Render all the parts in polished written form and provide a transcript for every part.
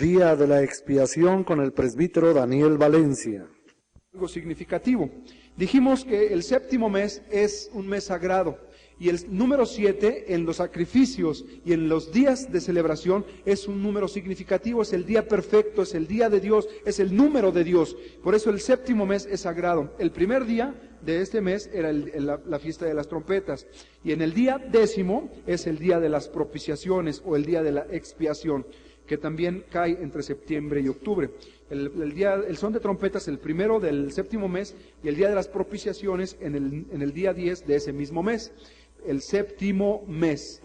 Día de la Expiación con el presbítero Daniel Valencia. Algo significativo. Dijimos que el séptimo mes es un mes sagrado y el número 7 en los sacrificios y en los días de celebración es un número significativo, es el día perfecto, es el día de Dios, es el número de Dios. Por eso el séptimo mes es sagrado. El primer día de este mes era la fiesta de las trompetas y en el día 10º es el día de las propiciaciones o el día de la expiación, que también cae entre septiembre y octubre. El son de trompetas el primero del séptimo mes y el día de las propiciaciones en el día 10 de ese mismo mes, el séptimo mes.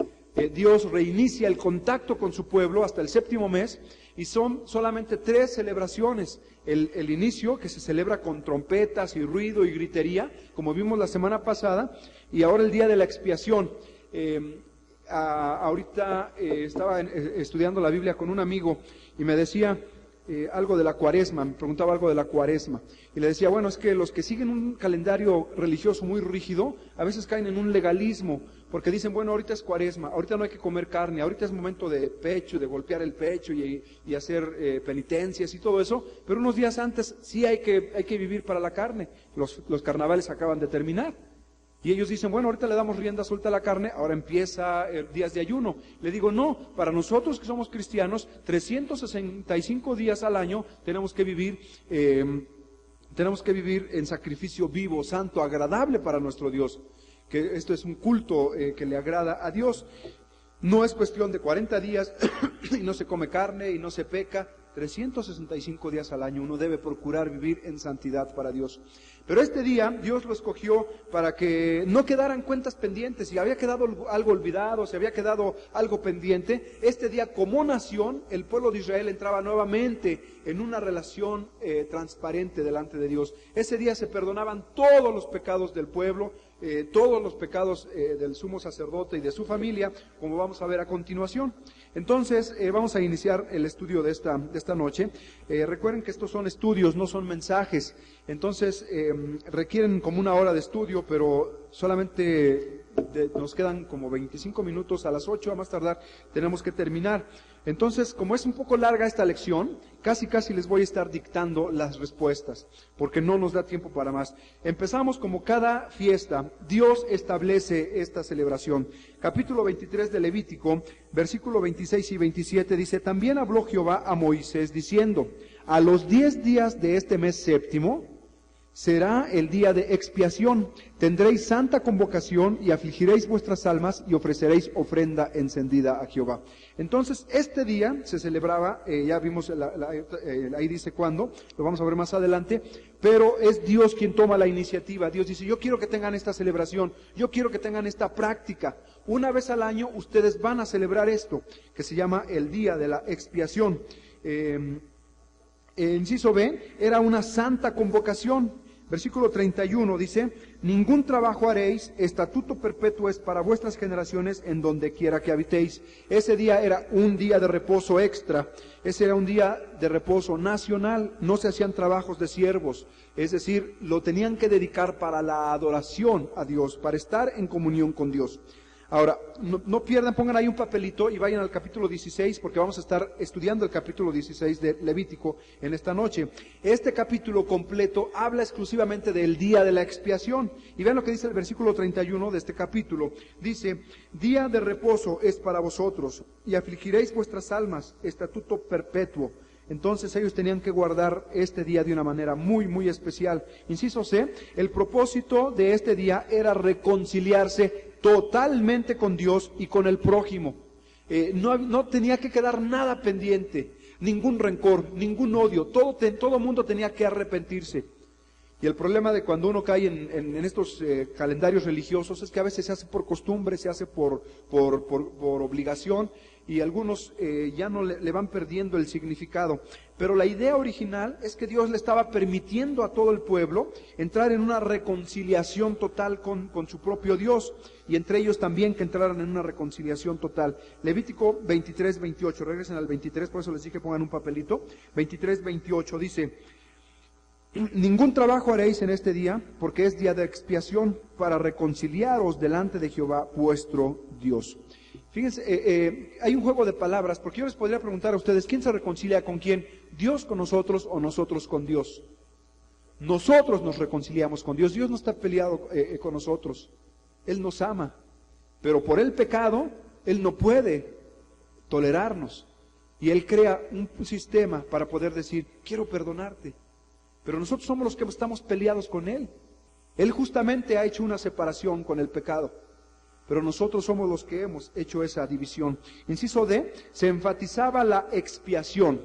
Dios reinicia el contacto con su pueblo hasta el séptimo mes y son solamente 3 celebraciones. El inicio, que se celebra con trompetas y ruido y gritería, como vimos la semana pasada, y ahora el día de la expiación. Ahorita estaba estudiando la Biblia con un amigo y me decía algo de la cuaresma, me preguntaba algo de la cuaresma y le decía, bueno, es que los que siguen un calendario religioso muy rígido a veces caen en un legalismo, porque dicen, bueno, ahorita es cuaresma, ahorita no hay que comer carne, ahorita es momento de pecho, de golpear el pecho y hacer penitencias y todo eso, pero unos días antes sí hay que vivir para la carne. Los carnavales acaban de terminar. Y ellos dicen, bueno, ahorita le damos rienda suelta a la carne, ahora empieza días de ayuno. Le digo, no, para nosotros que somos cristianos, 365 días al año tenemos que vivir en sacrificio vivo, santo, agradable para nuestro Dios. Que esto es un culto que le agrada a Dios. No es cuestión de 40 días y no se come carne y no se peca. 365 días al año uno debe procurar vivir en santidad para Dios. Pero este día Dios lo escogió para que no quedaran cuentas pendientes. Si había quedado algo olvidado, si había quedado algo pendiente, este día como nación el pueblo de Israel entraba nuevamente en una relación transparente delante de Dios. Ese día se perdonaban todos los pecados del pueblo, todos los pecados del sumo sacerdote y de su familia, como vamos a ver a continuación. Entonces vamos a iniciar el estudio de esta noche. Recuerden que estos son estudios, no son mensajes. Entonces requieren como una hora de estudio, pero solamente nos quedan como 25 minutos. A las 8 a más tardar tenemos que terminar. Entonces, como es un poco larga esta lección, casi les voy a estar dictando las respuestas, porque no nos da tiempo para más. Empezamos como cada fiesta. Dios establece esta celebración. Capítulo 23 de Levítico, versículo 26 y 27 dice, también habló Jehová a Moisés diciendo, a los 10 días de este mes séptimo, será el día de expiación, tendréis santa convocación y afligiréis vuestras almas y ofreceréis ofrenda encendida a Jehová. Entonces, este día se celebraba, ya vimos, ahí dice cuándo, lo vamos a ver más adelante, pero es Dios quien toma la iniciativa. Dios dice, yo quiero que tengan esta celebración, yo quiero que tengan esta práctica. Una vez al año ustedes van a celebrar esto, que se llama el día de la expiación. Inciso B, era una santa convocación. Versículo 31 dice, ningún trabajo haréis, estatuto perpetuo es para vuestras generaciones en donde quiera que habitéis. Ese día era un día de reposo extra, ese era un día de reposo nacional, no se hacían trabajos de siervos, es decir, lo tenían que dedicar para la adoración a Dios, para estar en comunión con Dios. Ahora, no pierdan, pongan ahí un papelito y vayan al capítulo 16, porque vamos a estar estudiando el capítulo 16 de Levítico en esta noche. Este capítulo completo habla exclusivamente del día de la expiación. Y vean lo que dice el versículo 31 de este capítulo. Dice, día de reposo es para vosotros, y afligiréis vuestras almas, estatuto perpetuo. Entonces ellos tenían que guardar este día de una manera muy especial. Inciso C, el propósito de este día era reconciliarse totalmente con Dios y con el prójimo. No tenía que quedar nada pendiente, ningún rencor, ningún odio, todo mundo tenía que arrepentirse. Y el problema de cuando uno cae en estos calendarios religiosos es que a veces se hace por costumbre, se hace por obligación, y algunos ya no le van perdiendo el significado. Pero la idea original es que Dios le estaba permitiendo a todo el pueblo entrar en una reconciliación total con su propio Dios, y entre ellos también que entraran en una reconciliación total. Levítico 23, 28, regresen al 23, por eso les dije que pongan un papelito. 23, 28 dice, ningún trabajo haréis en este día, porque es día de expiación para reconciliaros delante de Jehová vuestro Dios. Fíjense, hay un juego de palabras, porque yo les podría preguntar a ustedes, ¿quién se reconcilia con quién? ¿Dios con nosotros o nosotros con Dios? Nosotros nos reconciliamos con Dios. Dios no está peleado con nosotros. Él nos ama. Pero por el pecado, Él no puede tolerarnos. Y Él crea un sistema para poder decir, quiero perdonarte. Pero nosotros somos los que estamos peleados con Él. Él justamente ha hecho una separación con el pecado. Pero nosotros somos los que hemos hecho esa división. Inciso D, se enfatizaba la expiación,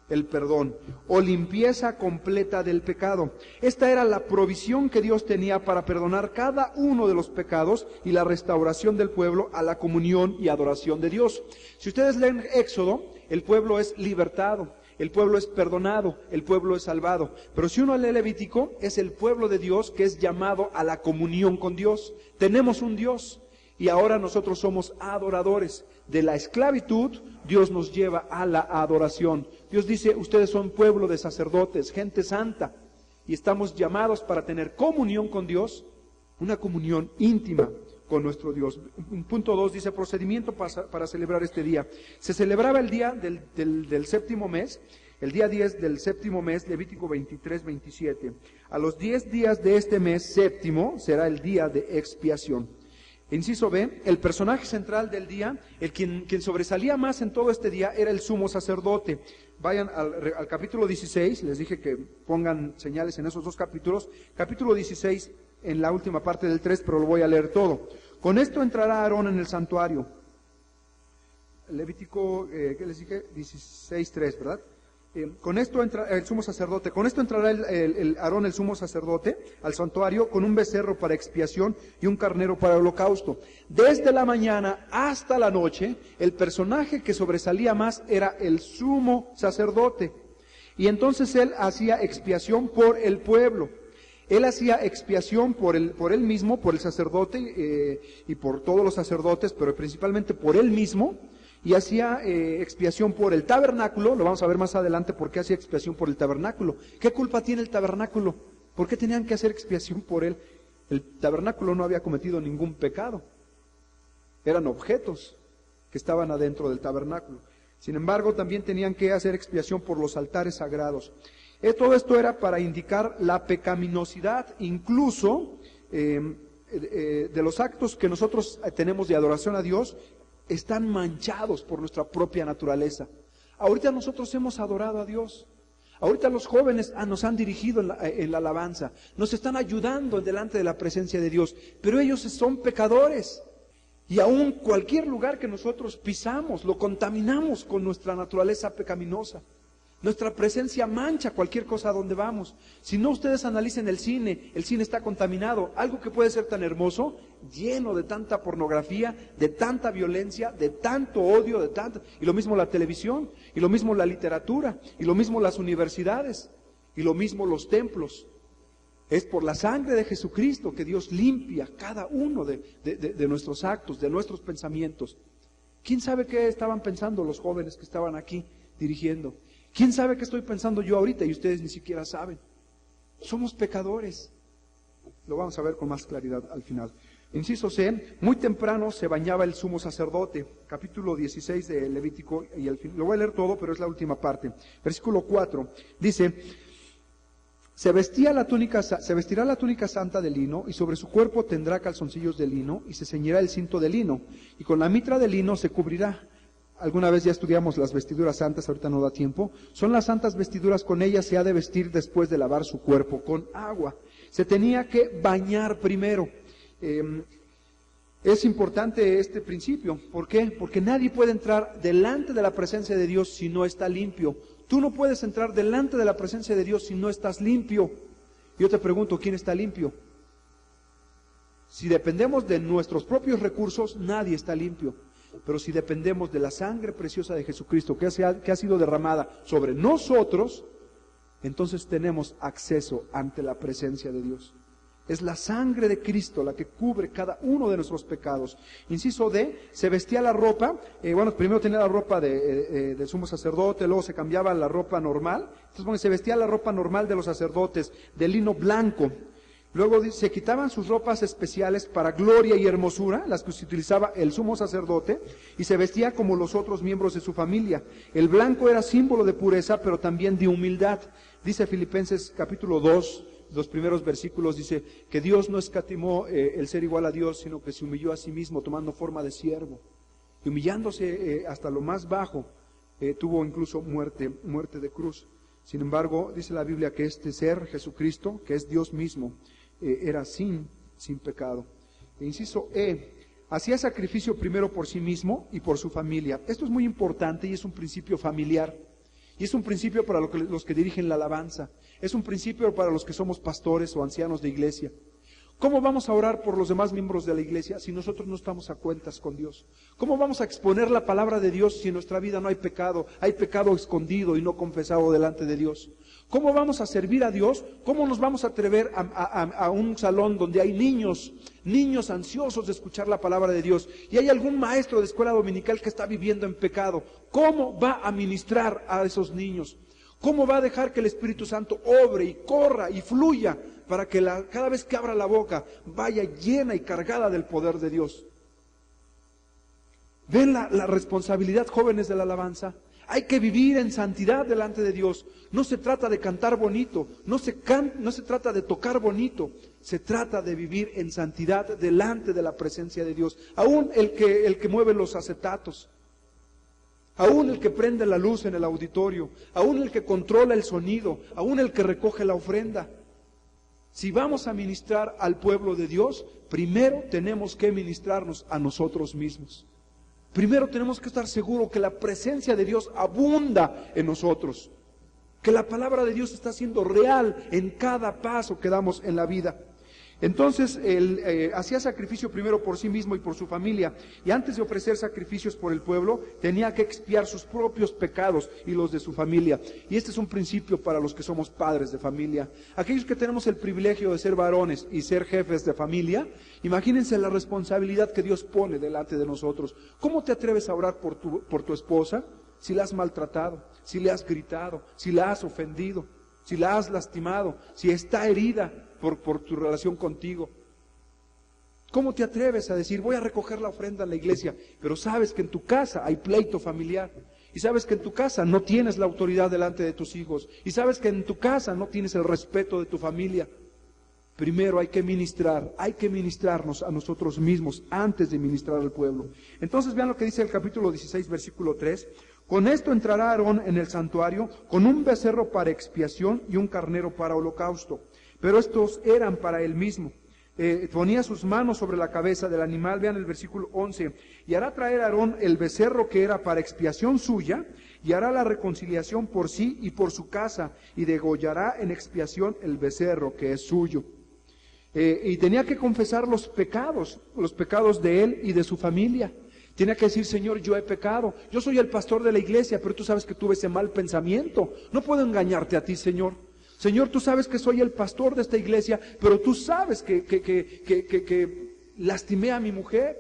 el perdón, o limpieza completa del pecado. Esta era la provisión que Dios tenía para perdonar cada uno de los pecados y la restauración del pueblo a la comunión y adoración de Dios. Si ustedes leen Éxodo, el pueblo es libertado, el pueblo es perdonado, el pueblo es salvado. Pero si uno lee Levítico, es el pueblo de Dios que es llamado a la comunión con Dios. Tenemos un Dios. Y ahora nosotros somos adoradores. De la esclavitud, Dios nos lleva a la adoración. Dios dice, ustedes son pueblo de sacerdotes, gente santa. Y estamos llamados para tener comunión con Dios, una comunión íntima con nuestro Dios. Punto 2 dice, procedimiento para celebrar este día. Se celebraba el día del séptimo mes, el día 10 del séptimo mes, Levítico 23, 27. A los 10 días de este mes séptimo será el día de expiación. Inciso B, el personaje central del día, quien sobresalía más en todo este día, era el sumo sacerdote. Vayan al capítulo 16, les dije que pongan señales en esos dos capítulos. Capítulo 16, en la última parte del 3, pero lo voy a leer todo. Con esto entrará Aarón en el santuario. Levítico, ¿qué les dije? 16, 3, ¿verdad? Con esto entra el sumo sacerdote, con esto entrará Aarón, el sumo sacerdote, al santuario con un becerro para expiación y un carnero para holocausto. Desde la mañana hasta la noche, el personaje que sobresalía más era el sumo sacerdote. Y entonces él hacía expiación por el pueblo. Él hacía expiación por él mismo, por el sacerdote y por todos los sacerdotes, pero principalmente por él mismo. Y hacía expiación por el tabernáculo, lo vamos a ver más adelante por qué hacía expiación por el tabernáculo. ¿Qué culpa tiene el tabernáculo? ¿Por qué tenían que hacer expiación por él? El tabernáculo no había cometido ningún pecado. Eran objetos que estaban adentro del tabernáculo. Sin embargo, también tenían que hacer expiación por los altares sagrados. Todo esto era para indicar la pecaminosidad, incluso de los actos que nosotros tenemos de adoración a Dios, están manchados por nuestra propia naturaleza. Ahorita nosotros hemos adorado a Dios. Ahorita los jóvenes nos han dirigido en la alabanza. Nos están ayudando delante de la presencia de Dios. Pero ellos son pecadores. Y aún cualquier lugar que nosotros pisamos, lo contaminamos con nuestra naturaleza pecaminosa. Nuestra presencia mancha cualquier cosa a donde vamos. Si no, ustedes analicen el cine está contaminado. Algo que puede ser tan hermoso, lleno de tanta pornografía, de tanta violencia, de tanto odio, y lo mismo la televisión, y lo mismo la literatura, y lo mismo las universidades, y lo mismo los templos. Es por la sangre de Jesucristo que Dios limpia cada uno de nuestros actos, de nuestros pensamientos. ¿Quién sabe qué estaban pensando los jóvenes que estaban aquí dirigiendo? ¿Quién sabe qué estoy pensando yo ahorita y ustedes ni siquiera saben? Somos pecadores. Lo vamos a ver con más claridad al final. Inciso C, muy temprano se bañaba el sumo sacerdote. Capítulo 16 de Levítico, y lo voy a leer todo, pero es la última parte. Versículo 4, dice, se vestirá la túnica santa de lino, y sobre su cuerpo tendrá calzoncillos de lino, y se ceñirá el cinto de lino, y con la mitra de lino se cubrirá. Alguna vez ya estudiamos las vestiduras santas, ahorita no da tiempo. Son las santas vestiduras, con ellas se ha de vestir después de lavar su cuerpo con agua. Se tenía que bañar primero. Es importante este principio. ¿Por qué? Porque nadie puede entrar delante de la presencia de Dios si no está limpio. Tú no puedes entrar delante de la presencia de Dios si no estás limpio. Yo te pregunto, ¿quién está limpio? Si dependemos de nuestros propios recursos, nadie está limpio. Pero si dependemos de la sangre preciosa de Jesucristo que ha sido derramada sobre nosotros, entonces tenemos acceso ante la presencia de Dios. Es la sangre de Cristo la que cubre cada uno de nuestros pecados. Inciso D, se vestía la ropa, primero tenía la ropa del sumo sacerdote, luego se cambiaba la ropa normal. Entonces se vestía la ropa normal de los sacerdotes, de lino blanco. Luego dice, se quitaban sus ropas especiales para gloria y hermosura, las que se utilizaba el sumo sacerdote, y se vestía como los otros miembros de su familia. El blanco era símbolo de pureza, pero también de humildad. Dice Filipenses capítulo 2, los primeros versículos, dice que Dios no escatimó el ser igual a Dios, sino que se humilló a sí mismo, tomando forma de siervo. Y humillándose hasta lo más bajo, tuvo incluso muerte de cruz. Sin embargo, dice la Biblia que este ser, Jesucristo, que es Dios mismo, era sin pecado. E inciso hacía sacrificio primero por sí mismo y por su familia. Esto es muy importante y es un principio familiar. Y es un principio para los que dirigen la alabanza. Es un principio para los que somos pastores o ancianos de iglesia. ¿Cómo vamos a orar por los demás miembros de la iglesia si nosotros no estamos a cuentas con Dios? ¿Cómo vamos a exponer la palabra de Dios si en nuestra vida no hay pecado escondido y no confesado delante de Dios? ¿Cómo vamos a servir a Dios? ¿Cómo nos vamos a atrever a un salón donde hay niños ansiosos de escuchar la palabra de Dios y hay algún maestro de escuela dominical que está viviendo en pecado? ¿Cómo va a ministrar a esos niños? ¿Cómo va a dejar que el Espíritu Santo obre y corra y fluya para que cada vez que abra la boca vaya llena y cargada del poder de Dios? ¿Ven la responsabilidad, jóvenes de la alabanza? Hay que vivir en santidad delante de Dios. No se trata de cantar bonito, no se trata de tocar bonito, se trata de vivir en santidad delante de la presencia de Dios. Aún el que mueve los acetatos, aún el que prende la luz en el auditorio, aún el que controla el sonido, aún el que recoge la ofrenda. Si vamos a ministrar al pueblo de Dios, primero tenemos que ministrarnos a nosotros mismos. Primero tenemos que estar seguros que la presencia de Dios abunda en nosotros, que la palabra de Dios está siendo real en cada paso que damos en la vida. Entonces, él hacía sacrificio primero por sí mismo y por su familia, y antes de ofrecer sacrificios por el pueblo, tenía que expiar sus propios pecados y los de su familia. Y este es un principio para los que somos padres de familia. Aquellos que tenemos el privilegio de ser varones y ser jefes de familia, imagínense la responsabilidad que Dios pone delante de nosotros. ¿Cómo te atreves a orar por tu esposa si la has maltratado, si le has gritado, si la has ofendido, si la has lastimado, si está herida por tu relación contigo? ¿Cómo te atreves a decir, voy a recoger la ofrenda en la iglesia, pero sabes que en tu casa hay pleito familiar, y sabes que en tu casa no tienes la autoridad delante de tus hijos, y sabes que en tu casa no tienes el respeto de tu familia? Primero hay que ministrarnos a nosotros mismos antes de ministrar al pueblo. Entonces vean lo que dice el capítulo 16, versículo 3. Con esto entrará Aarón en el santuario con un becerro para expiación y un carnero para holocausto. Pero estos eran para él mismo. Ponía sus manos sobre la cabeza del animal, vean el versículo 11, y hará traer a Aarón el becerro que era para expiación suya, y hará la reconciliación por sí y por su casa, y degollará en expiación el becerro que es suyo. Y tenía que confesar los pecados de él y de su familia. Tenía que decir, Señor, yo he pecado, yo soy el pastor de la iglesia, pero tú sabes que tuve ese mal pensamiento, no puedo engañarte a ti, Señor. Señor, tú sabes que soy el pastor de esta iglesia, pero tú sabes que lastimé a mi mujer.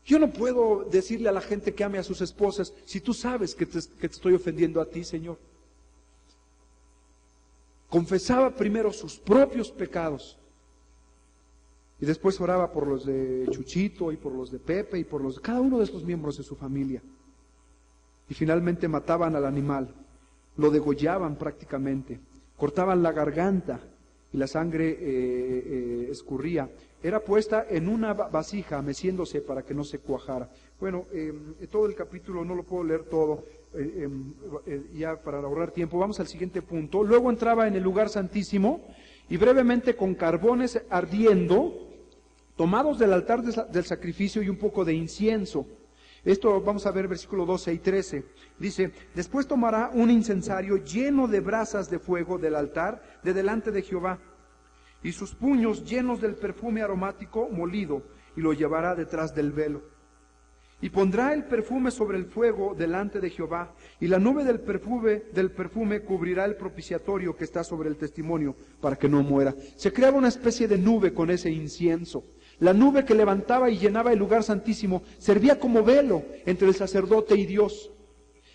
Yo no puedo decirle a la gente que ame a sus esposas si tú sabes que te estoy ofendiendo a ti, Señor. Confesaba primero sus propios pecados y después oraba por los de Chuchito y por los de Pepe y por los de cada uno de esos miembros de su familia. Y finalmente mataban al animal. Lo degollaban prácticamente, cortaban la garganta y la sangre escurría. Era puesta en una vasija, meciéndose para que no se cuajara. Bueno, todo el capítulo no lo puedo leer todo, ya para ahorrar tiempo. Vamos al siguiente punto. Luego entraba en el lugar santísimo y brevemente con carbones ardiendo, tomados del altar del sacrificio y un poco de incienso. Esto vamos a ver versículo 12 y 13. Dice, después tomará un incensario lleno de brasas de fuego del altar de delante de Jehová, y sus puños llenos del perfume aromático molido, y lo llevará detrás del velo. Y pondrá el perfume sobre el fuego delante de Jehová, y la nube del perfume cubrirá el propiciatorio que está sobre el testimonio, para que no muera. Se creaba una especie de nube con ese incienso. La nube que levantaba y llenaba el lugar santísimo servía como velo entre el sacerdote y Dios,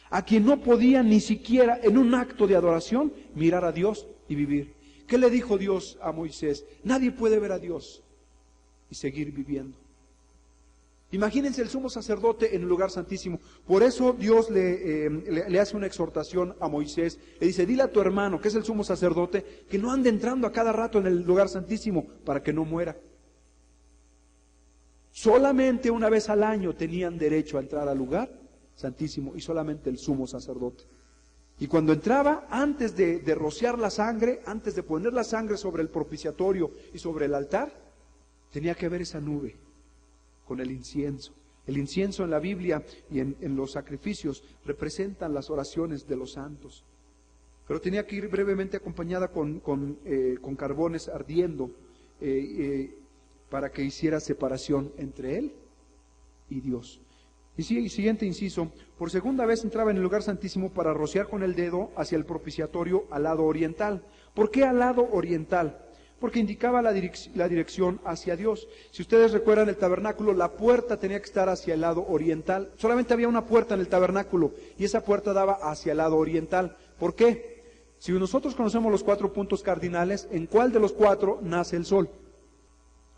a quien no podía ni siquiera en un acto de adoración mirar a Dios, y vivir. ¿Qué le dijo Dios a Moisés? Nadie puede ver a Dios y seguir viviendo. Imagínense el sumo sacerdote en el lugar santísimo. Por eso Dios le hace una exhortación a Moisés. Le dice, dile a tu hermano, que es el sumo sacerdote, que no ande entrando a cada rato en el lugar santísimo para que no muera. Solamente una vez al año tenían derecho a entrar al lugar santísimo y solamente el sumo sacerdote. Y cuando entraba, antes de rociar la sangre, antes de poner la sangre sobre el propiciatorio y sobre el altar, tenía que ver esa nube con el incienso. El incienso en la Biblia y en los sacrificios representan las oraciones de los santos. Pero tenía que ir brevemente acompañada con carbones ardiendo para que hiciera separación entre él y Dios. Y siguiente inciso, por segunda vez entraba en el lugar santísimo para rociar con el dedo hacia el propiciatorio al lado oriental. ¿Por qué al lado oriental? Porque indicaba la dirección hacia Dios. Si ustedes recuerdan el tabernáculo, la puerta tenía que estar hacia el lado oriental. Solamente había una puerta en el tabernáculo y esa puerta daba hacia el lado oriental. ¿Por qué? Si nosotros conocemos los 4 puntos cardinales, ¿en cuál de los 4 nace el sol?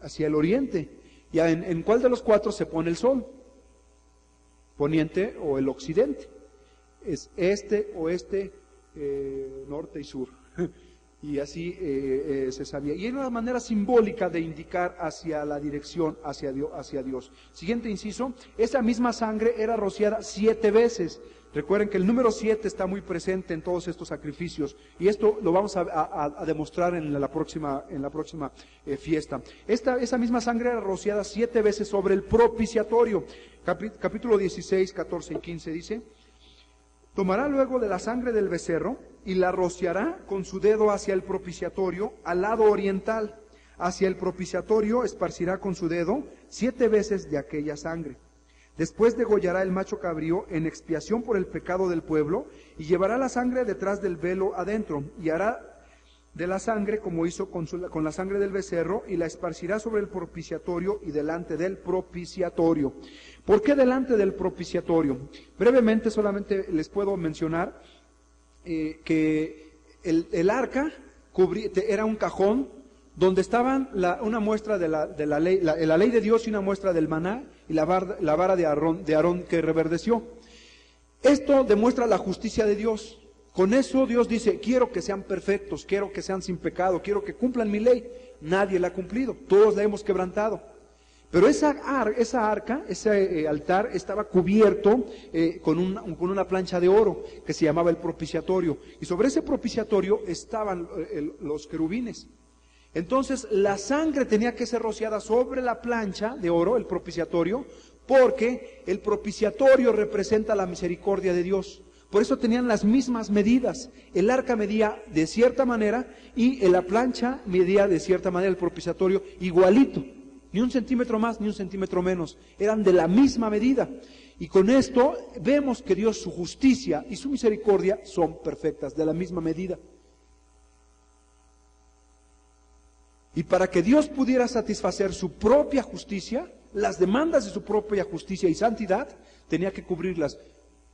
Hacia el oriente. ¿Y en cuál de los 4 se pone el sol? Poniente o el occidente. Es este, oeste, norte y sur. Y así se sabía. Y era una manera simbólica de indicar hacia la dirección, hacia Dios. Siguiente inciso, esa misma sangre era rociada 7 veces. Recuerden que el número 7 está muy presente en todos estos sacrificios. Y esto lo vamos a demostrar en la próxima fiesta. Esa misma sangre era rociada 7 veces sobre el propiciatorio. Capítulo 16, 14 y 15 dice: tomará luego de la sangre del becerro y la rociará con su dedo hacia el propiciatorio al lado oriental. Hacia el propiciatorio esparcirá con su dedo 7 veces de aquella sangre. Después degollará el macho cabrío en expiación por el pecado del pueblo y llevará la sangre detrás del velo adentro y hará de la sangre como hizo con la sangre del becerro y la esparcirá sobre el propiciatorio y delante del propiciatorio. ¿Por qué delante del propiciatorio? Brevemente solamente les puedo mencionar que el arca era un cajón donde estaban una muestra de la ley de Dios y una muestra del maná y la vara de Aarón que reverdeció. Esto demuestra la justicia de Dios. Con eso Dios dice, quiero que sean perfectos, quiero que sean sin pecado, quiero que cumplan mi ley. Nadie la ha cumplido, todos la hemos quebrantado. Pero esa arca, ese altar estaba cubierto con una plancha de oro que se llamaba el propiciatorio. Y sobre ese propiciatorio estaban los querubines. Entonces la sangre tenía que ser rociada sobre la plancha de oro, el propiciatorio, porque el propiciatorio representa la misericordia de Dios. Por eso tenían las mismas medidas. El arca medía de cierta manera y la plancha medía de cierta manera, el propiciatorio igualito. Ni 1 centímetro más, ni 1 centímetro menos. Eran de la misma medida. Y con esto vemos que Dios, su justicia y su misericordia son perfectas, de la misma medida. Y para que Dios pudiera satisfacer su propia justicia, las demandas de su propia justicia y santidad, tenía que cubrirlas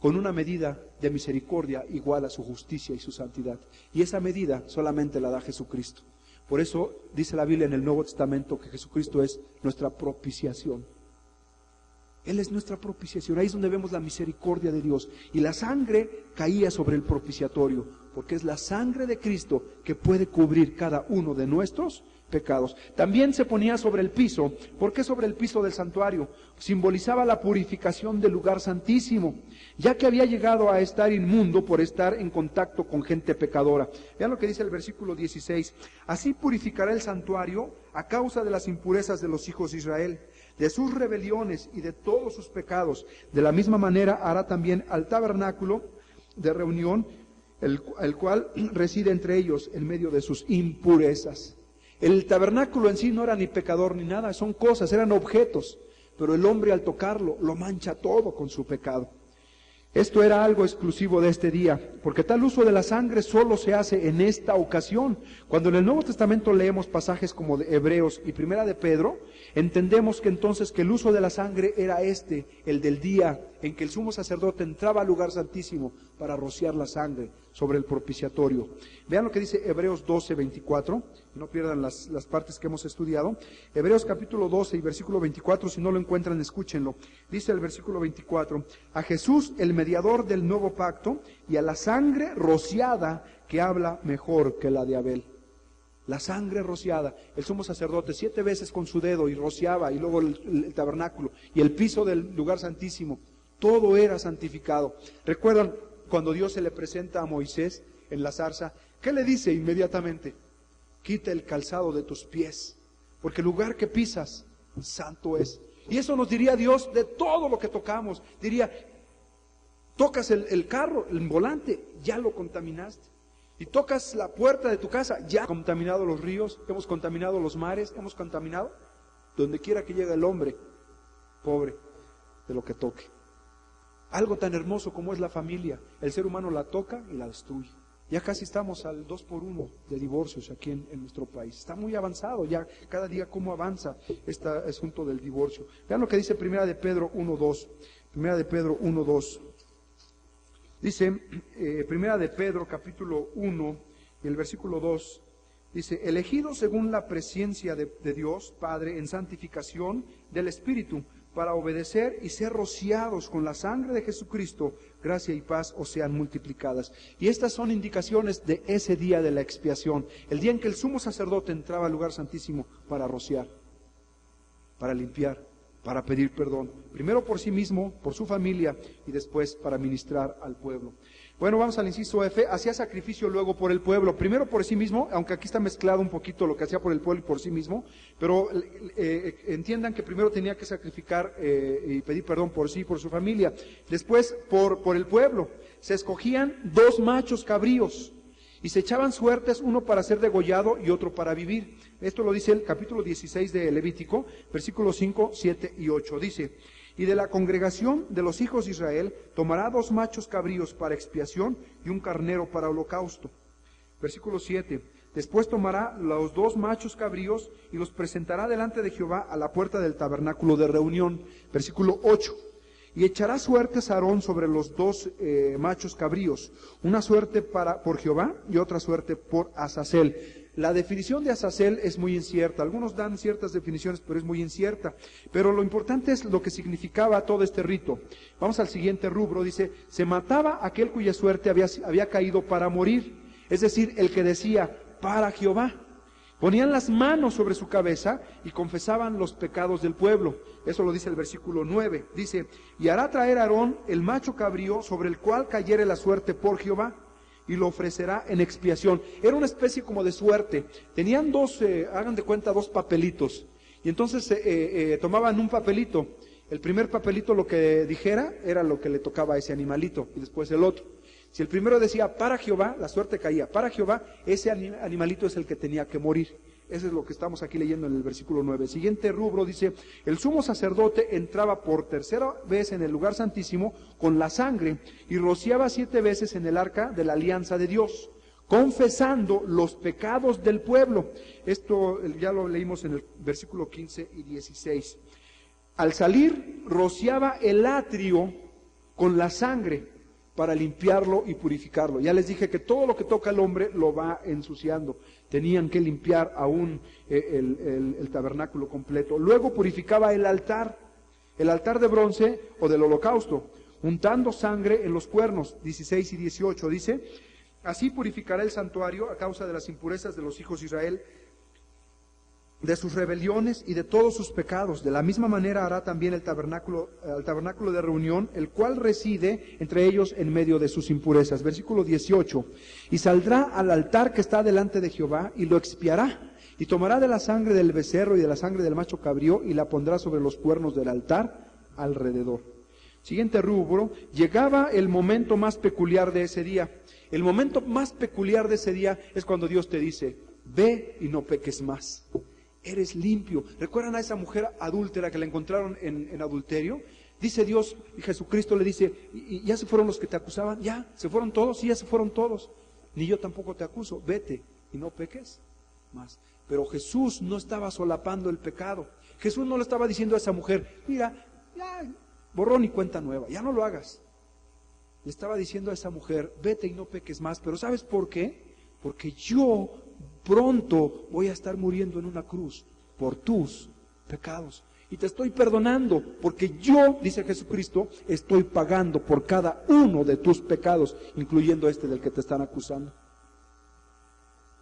con una medida de misericordia igual a su justicia y su santidad. Y esa medida solamente la da Jesucristo. Por eso dice la Biblia en el Nuevo Testamento que Jesucristo es nuestra propiciación. Él es nuestra propiciación. Ahí es donde vemos la misericordia de Dios. Y la sangre caía sobre el propiciatorio, porque es la sangre de Cristo que puede cubrir cada uno de nuestros pecados. También se ponía sobre el piso. ¿Por qué sobre el piso del santuario? Simbolizaba la purificación del lugar santísimo, ya que había llegado a estar inmundo por estar en contacto con gente pecadora. Vean lo que dice el versículo 16. Así purificará el santuario a causa de las impurezas de los hijos de Israel, de sus rebeliones y de todos sus pecados. De la misma manera hará también al tabernáculo de reunión, el cual reside entre ellos en medio de sus impurezas. El tabernáculo en sí no era ni pecador ni nada, son cosas, eran objetos, pero el hombre al tocarlo lo mancha todo con su pecado. Esto era algo exclusivo de este día, porque tal uso de la sangre solo se hace en esta ocasión. Cuando en el Nuevo Testamento leemos pasajes como de Hebreos y Primera de Pedro, entendemos que entonces que el uso de la sangre era el del día en que el sumo sacerdote entraba al lugar santísimo para rociar la sangre sobre el propiciatorio. Vean lo que dice Hebreos 12:24, no pierdan las partes que hemos estudiado. Hebreos capítulo 12 y versículo 24, si no lo encuentran, escúchenlo. Dice el versículo 24, a Jesús, el mediador del nuevo pacto, y a la sangre rociada que habla mejor que la de Abel. La sangre rociada, el sumo sacerdote 7 veces con su dedo y rociaba, y luego el tabernáculo y el piso del lugar santísimo, todo era santificado. ¿Recuerdan cuando Dios se le presenta a Moisés en la zarza? ¿Qué le dice inmediatamente? Quita el calzado de tus pies, porque el lugar que pisas, santo es. Y eso nos diría Dios de todo lo que tocamos. Diría, tocas el carro, el volante, ya lo contaminaste. Y tocas la puerta de tu casa, ya hemos contaminado los ríos, hemos contaminado los mares, hemos contaminado donde quiera que llegue el hombre, pobre de lo que toque. Algo tan hermoso como es la familia, el ser humano la toca y la destruye. Ya casi estamos al 2x1 de divorcios aquí en nuestro país. Está muy avanzado ya cada día cómo avanza este asunto del divorcio. Vean lo que dice Primera de Pedro 1:2. Primera de Pedro 1:2. Dice, Primera de Pedro, capítulo 1, y el versículo 2, dice, elegidos según la presciencia de Dios, Padre, en santificación del Espíritu, para obedecer y ser rociados con la sangre de Jesucristo, gracia y paz os sean multiplicadas. Y estas son indicaciones de ese día de la expiación, el día en que el sumo sacerdote entraba al lugar santísimo para rociar, para limpiar, para pedir perdón, primero por sí mismo, por su familia, y después para ministrar al pueblo. Bueno, vamos al inciso F, hacía sacrificio luego por el pueblo, primero por sí mismo, aunque aquí está mezclado un poquito lo que hacía por el pueblo y por sí mismo, pero entiendan que primero tenía que sacrificar y pedir perdón por sí y por su familia, después por el pueblo. Se escogían 2 machos cabríos, y se echaban suertes, uno para ser degollado y otro para vivir. Esto lo dice el capítulo 16 de Levítico, versículos 5, 7 y 8. Dice, y de la congregación de los hijos de Israel tomará 2 machos cabríos para expiación y un carnero para holocausto. Versículo 7. Después tomará los 2 machos cabríos y los presentará delante de Jehová a la puerta del tabernáculo de reunión. Versículo 8. Y echará suertes Aarón sobre los 2 machos cabríos, una suerte por Jehová y otra suerte por Azazel. La definición de Azazel es muy incierta, algunos dan ciertas definiciones, pero es muy incierta. Pero lo importante es lo que significaba todo este rito. Vamos al siguiente rubro, dice, se mataba aquel cuya suerte había caído para morir, es decir, el que decía, para Jehová. Ponían las manos sobre su cabeza y confesaban los pecados del pueblo. Eso lo dice el versículo 9. Dice, y hará traer Aarón el macho cabrío sobre el cual cayere la suerte por Jehová, y lo ofrecerá en expiación. Era una especie como de suerte. Tenían 2, hagan de cuenta, 2 papelitos. Y entonces tomaban un papelito. El primer papelito lo que dijera era lo que le tocaba a ese animalito, y después el otro. Si el primero decía para Jehová, la suerte caía. Para Jehová, ese animalito es el que tenía que morir. Eso es lo que estamos aquí leyendo en el versículo 9. Siguiente rubro dice, el sumo sacerdote entraba por 3ª vez en el lugar santísimo con la sangre y rociaba 7 veces en el arca de la alianza de Dios, confesando los pecados del pueblo. Esto ya lo leímos en el versículo 15 y 16. Al salir, rociaba el atrio con la sangre para limpiarlo y purificarlo. Ya les dije que todo lo que toca el hombre lo va ensuciando. Tenían que limpiar aún el tabernáculo completo. Luego purificaba el altar de bronce o del holocausto, untando sangre en los cuernos. 16 y 18 dice, así purificará el santuario a causa de las impurezas de los hijos de Israel, de sus rebeliones y de todos sus pecados. De la misma manera hará también el tabernáculo de reunión, el cual reside entre ellos en medio de sus impurezas. Versículo 18. Y saldrá al altar que está delante de Jehová y lo expiará. Y tomará de la sangre del becerro y de la sangre del macho cabrío y la pondrá sobre los cuernos del altar alrededor. Siguiente rubro. Llegaba el momento más peculiar de ese día. El momento más peculiar de ese día es cuando Dios te dice, ve y no peques más. Eres limpio. ¿Recuerdan a esa mujer adúltera que la encontraron en adulterio? Dice Dios, y Jesucristo le dice, ¿y ya se fueron los que te acusaban? ¿Ya? ¿Se fueron todos? Sí, ya se fueron todos. Ni yo tampoco te acuso. Vete y no peques más. Pero Jesús no estaba solapando el pecado. Jesús no le estaba diciendo a esa mujer, mira, ya, borrón y cuenta nueva, ya no lo hagas. Le estaba diciendo a esa mujer, vete y no peques más, pero ¿sabes por qué? Porque yo pronto voy a estar muriendo en una cruz por tus pecados. Y te estoy perdonando, porque yo, dice Jesucristo, estoy pagando por cada uno de tus pecados, incluyendo este del que te están acusando.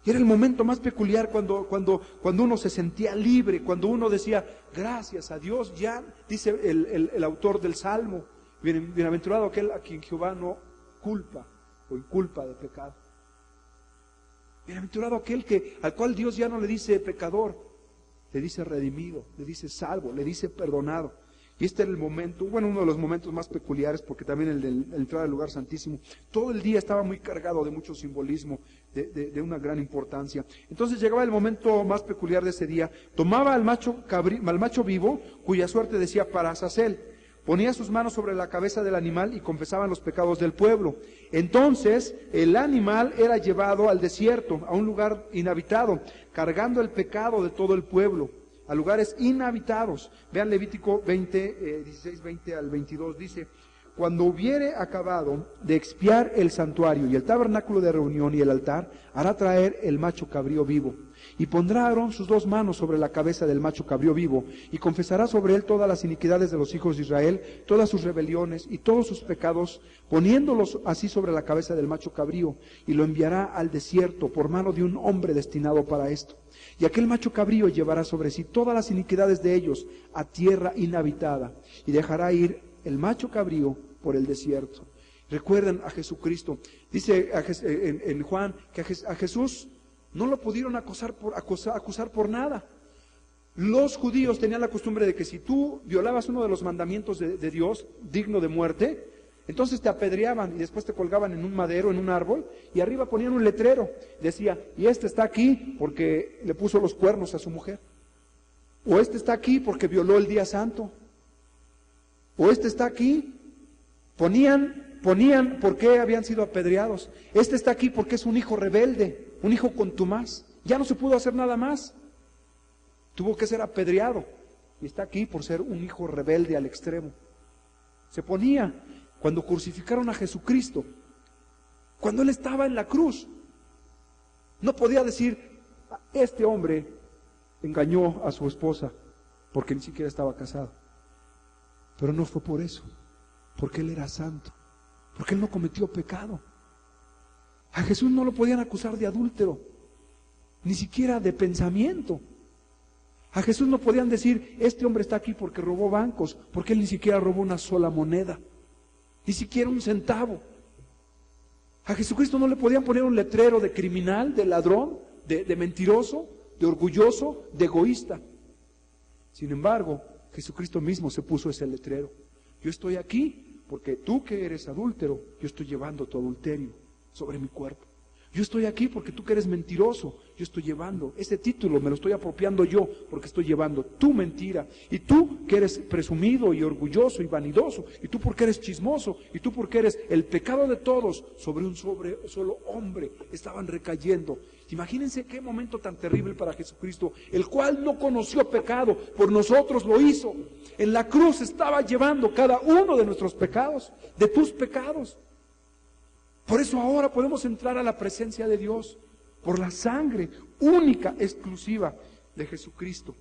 Y era el momento más peculiar cuando uno se sentía libre, cuando uno decía, gracias a Dios, ya, dice el autor del Salmo, bienaventurado aquel a quien Jehová no culpa o inculpa de pecado. Bienaventurado aquel al cual Dios ya no le dice pecador, le dice redimido, le dice salvo, le dice perdonado. Y este era el momento, bueno, uno de los momentos más peculiares, porque también el de la entrada al lugar santísimo, todo el día estaba muy cargado de mucho simbolismo, de una gran importancia. Entonces llegaba el momento más peculiar de ese día, tomaba al macho vivo, cuya suerte decía para Azazel, ponía sus manos sobre la cabeza del animal y confesaban los pecados del pueblo. Entonces el animal era llevado al desierto, a un lugar inhabitado, cargando el pecado de todo el pueblo, a lugares inhabitados. Vean Levítico 16, 20 al 22, dice, cuando hubiere acabado de expiar el santuario y el tabernáculo de reunión y el altar, hará traer el macho cabrío vivo. Y pondrá Aarón sus 2 manos sobre la cabeza del macho cabrío vivo, y confesará sobre él todas las iniquidades de los hijos de Israel, todas sus rebeliones y todos sus pecados, poniéndolos así sobre la cabeza del macho cabrío, y lo enviará al desierto por mano de un hombre destinado para esto. Y aquel macho cabrío llevará sobre sí todas las iniquidades de ellos a tierra inhabitada, y dejará ir el macho cabrío por el desierto. Recuerden a Jesucristo. Dice en Juan que a Jesús no lo pudieron acusar por nada. Los judíos tenían la costumbre de que si tú violabas uno de los mandamientos de Dios, digno de muerte, entonces te apedreaban y después te colgaban en un madero, en un árbol, y arriba ponían un letrero. Decía, y este está aquí porque le puso los cuernos a su mujer. O este está aquí porque violó el día santo. O este está aquí. Ponían por qué habían sido apedreados. Este está aquí porque es un hijo rebelde, un hijo contumaz. Ya no se pudo hacer nada más. Tuvo que ser apedreado. Y está aquí por ser un hijo rebelde al extremo. Se ponía cuando crucificaron a Jesucristo, cuando Él estaba en la cruz. No podía decir, este hombre engañó a su esposa porque ni siquiera estaba casado. Pero no fue por eso. Porque Él era santo, porque Él no cometió pecado. A Jesús no lo podían acusar de adúltero, ni siquiera de pensamiento. A Jesús no podían decir, este hombre está aquí porque robó bancos, porque Él ni siquiera robó una sola moneda, ni siquiera un centavo. A Jesucristo no le podían poner un letrero de criminal, de ladrón, de mentiroso, de orgulloso, de egoísta. Sin embargo, Jesucristo mismo se puso ese letrero. Yo estoy aquí porque tú que eres adúltero, yo estoy llevando tu adulterio sobre mi cuerpo. Yo estoy aquí porque tú que eres mentiroso, yo estoy llevando ese título, me lo estoy apropiando yo porque estoy llevando tu mentira. Y tú que eres presumido y orgulloso y vanidoso, y tú porque eres chismoso, y tú porque eres el pecado de todos sobre un solo hombre, estaban recayendo. Imagínense qué momento tan terrible para Jesucristo, el cual no conoció pecado, por nosotros lo hizo. En la cruz estaba llevando cada uno de nuestros pecados, de tus pecados. Por eso ahora podemos entrar a la presencia de Dios, por la sangre única, exclusiva de Jesucristo.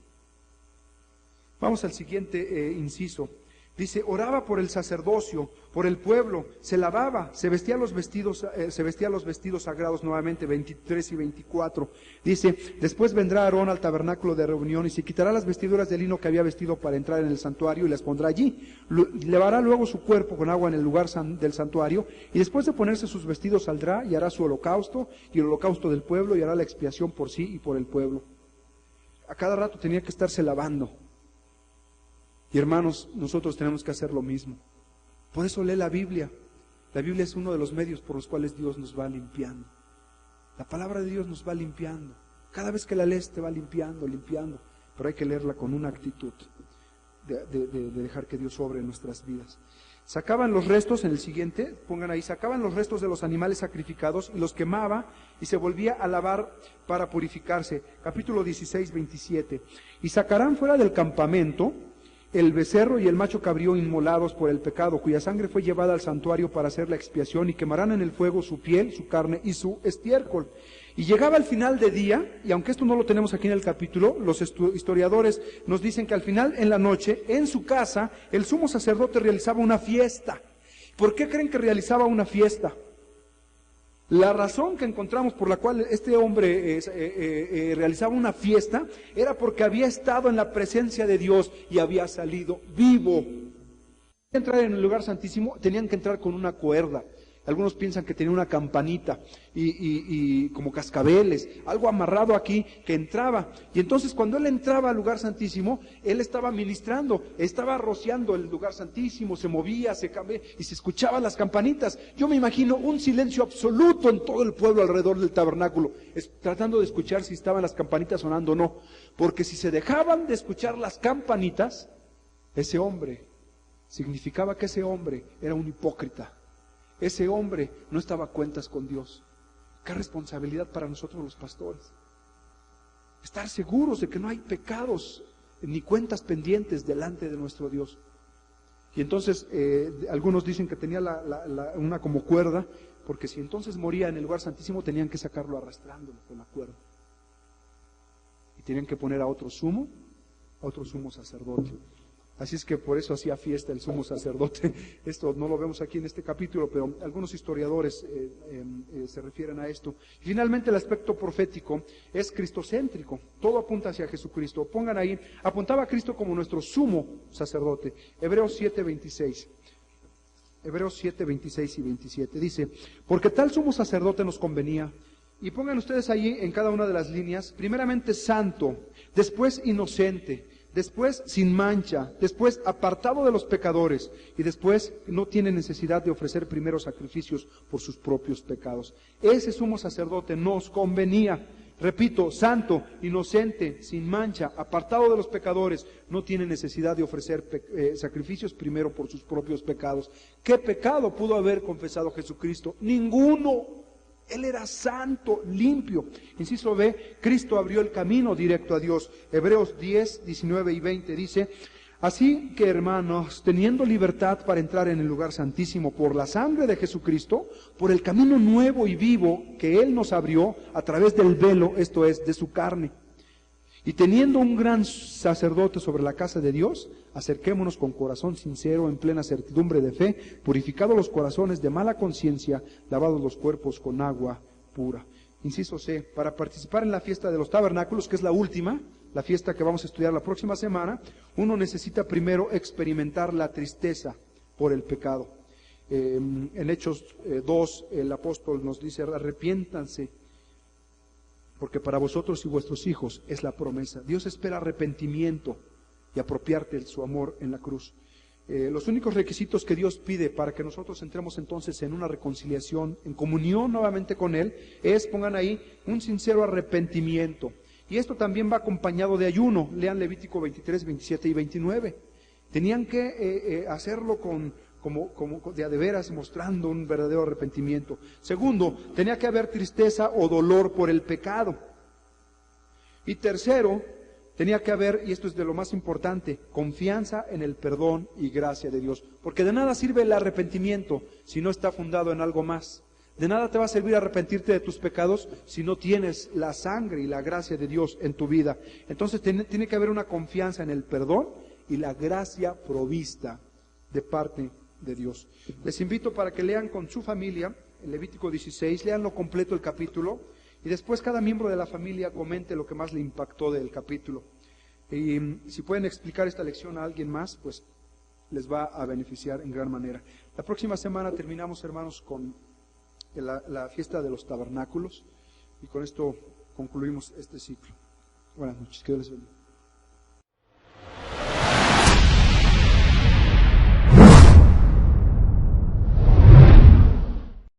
Vamos al siguiente inciso. Dice, oraba por el sacerdocio, por el pueblo, se lavaba, se vestía los vestidos sagrados nuevamente, 23 y 24. Dice, después vendrá Aarón al tabernáculo de reunión y se quitará las vestiduras de lino que había vestido para entrar en el santuario y las pondrá allí. Lavará luego su cuerpo con agua en el lugar del santuario y después de ponerse sus vestidos saldrá y hará su holocausto y el holocausto del pueblo y hará la expiación por sí y por el pueblo. A cada rato tenía que estarse lavando. Y hermanos, nosotros tenemos que hacer lo mismo. Por eso lee la Biblia. La Biblia es uno de los medios por los cuales Dios nos va limpiando. La palabra de Dios nos va limpiando. Cada vez que la lees te va limpiando. Pero hay que leerla con una actitud de dejar que Dios obre en nuestras vidas. Sacaban los restos, en el siguiente, pongan ahí, sacaban los restos de los animales sacrificados y los quemaba y se volvía a lavar para purificarse. Capítulo 16, 27. Y sacarán fuera del campamento el becerro y el macho cabrío inmolados por el pecado, cuya sangre fue llevada al santuario para hacer la expiación, y quemarán en el fuego su piel, su carne y su estiércol. Y llegaba el final de día, y aunque esto no lo tenemos aquí en el capítulo, los historiadores nos dicen que al final, en la noche, en su casa, el sumo sacerdote realizaba una fiesta. ¿Por qué creen que realizaba una fiesta? La razón que encontramos por la cual este hombre realizaba una fiesta era porque había estado en la presencia de Dios y había salido vivo. Para entrar en el lugar santísimo tenían que entrar con una cuerda. Algunos piensan que tenía una campanita y como cascabeles, algo amarrado aquí que entraba. Y entonces cuando él entraba al lugar santísimo, él estaba ministrando, estaba rociando el lugar santísimo, se movía, se cambiaba y se escuchaban las campanitas. Yo me imagino un silencio absoluto en todo el pueblo alrededor del tabernáculo, tratando de escuchar si estaban las campanitas sonando o no. Porque si se dejaban de escuchar las campanitas, ese hombre, significaba que ese hombre era un hipócrita. Ese hombre no estaba a cuentas con Dios. Qué responsabilidad para nosotros los pastores. Estar seguros de que no hay pecados ni cuentas pendientes delante de nuestro Dios. Y entonces algunos dicen que tenía una como cuerda, porque si entonces moría en el lugar santísimo tenían que sacarlo arrastrándolo con la cuerda. Y tenían que poner a otro sumo sacerdote. Así es que por eso hacía fiesta el sumo sacerdote. Esto no lo vemos aquí en este capítulo, pero algunos historiadores se refieren a esto. Y finalmente el aspecto profético es cristocéntrico. Todo apunta hacia Jesucristo. Pongan ahí, apuntaba a Cristo como nuestro sumo sacerdote. Hebreos 7:26. Hebreos 7:26 y 27. Dice, porque tal sumo sacerdote nos convenía. Y pongan ustedes ahí en cada una de las líneas, primeramente santo, después inocente, después sin mancha, después apartado de los pecadores, y después no tiene necesidad de ofrecer primero sacrificios por sus propios pecados. Ese sumo sacerdote nos convenía. Repito, santo, inocente, sin mancha, apartado de los pecadores, no tiene necesidad de ofrecer sacrificios primero por sus propios pecados. ¿Qué pecado pudo haber confesado Jesucristo? Ninguno. Él era santo, limpio. Inciso B, Cristo abrió el camino directo a Dios. Hebreos 10, 19 y 20 dice, así que hermanos, teniendo libertad para entrar en el lugar santísimo por la sangre de Jesucristo, por el camino nuevo y vivo que Él nos abrió a través del velo, esto es, de su carne. Y teniendo un gran sacerdote sobre la casa de Dios, acerquémonos con corazón sincero, en plena certidumbre de fe, purificados los corazones de mala conciencia, lavados los cuerpos con agua pura. Inciso C, para participar en la fiesta de los tabernáculos, que es la última, la fiesta que vamos a estudiar la próxima semana, uno necesita primero experimentar la tristeza por el pecado. En Hechos 2, el apóstol nos dice, arrepiéntanse, porque para vosotros y vuestros hijos es la promesa. Dios espera arrepentimiento y apropiarte de su amor en la cruz. Los únicos requisitos que Dios pide para que nosotros entremos entonces en una reconciliación, en comunión nuevamente con Él, es, pongan ahí, un sincero arrepentimiento. Y esto también va acompañado de ayuno. Lean Levítico 23, 27 y 29. Tenían que hacerlo como de a de veras, mostrando un verdadero arrepentimiento. Segundo, tenía que haber tristeza o dolor por el pecado. Y tercero, tenía que haber, y esto es de lo más importante, confianza en el perdón y gracia de Dios. Porque de nada sirve el arrepentimiento si no está fundado en algo más. De nada te va a servir arrepentirte de tus pecados si no tienes la sangre y la gracia de Dios en tu vida. Entonces tiene que haber una confianza en el perdón y la gracia provista de parte de Dios. Les invito para que lean con su familia el Levítico 16, leanlo completo el capítulo, y después cada miembro de la familia comente lo que más le impactó del capítulo. Y si pueden explicar esta lección a alguien más, pues les va a beneficiar en gran manera. La próxima semana terminamos, hermanos, con la fiesta de los tabernáculos, y con esto concluimos este ciclo. Buenas noches, que Dios les bendiga.